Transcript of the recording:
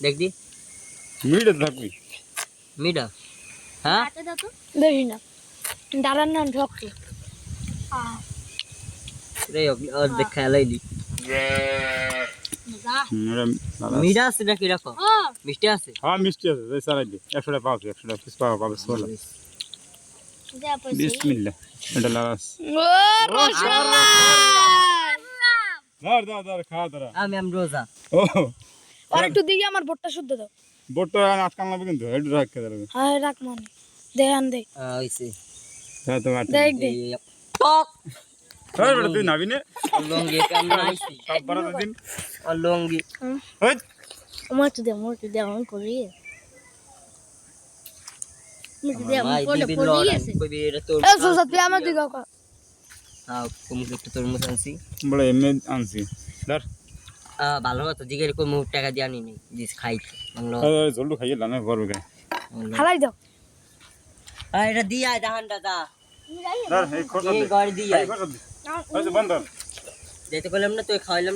দেখ দি মিডে থাকবি মিডা হ্যাঁ বেশি না দাঁড়ান না ঢকছে রে অর্ধেক খেলাইলি মিডা আছে নাকি রাখো মিষ্টি আছে হ্যাঁ মিষ্টি আছে এই সারাই দে 100 টাকা পাও 100 টাকা পিস পাও পাবে সোলা বিসমিল্লাহ এটা লাগাস ও রসমালাই ধর খাওয়া ধর আমি রোজা ও আর একটু দিয়ে আমার ভোটটা শুদ্ধ দাও বড়টা আটকান লাগবে কিন্তু হেড রাখতে দেবে হ্যাঁ রাখ মানে দেন দে হইছে হ্যাঁ তো মার দেখ দে টক হ্যাঁ বেটা তুই নাবি নে লঙ্গি কামনা আইছি সব বড় দিন লঙ্গি ওই আমার তো দে আমি করি মুটি দে আমি পড়ে গেছে কইবি এটা তোর এ সুসাত তুই আমার দিকে কা হ্যাঁ কমু একটু তরমুজ আনছি বড় এমএ আনছি ধর ভালো কথা জিগের কই মুখ টাকা দিয়ে আনি নাই দিস খাইতে বাংলা জলদি খাইয়ে লানে বড় গে হালাই দাও এটা দিয়া জাহান দাদা ধর এই খোসা এই দে ঘর দিয়া এই খোসা দে আচ্ছা বন্ধ যেতে বললাম না তুই খাইলাম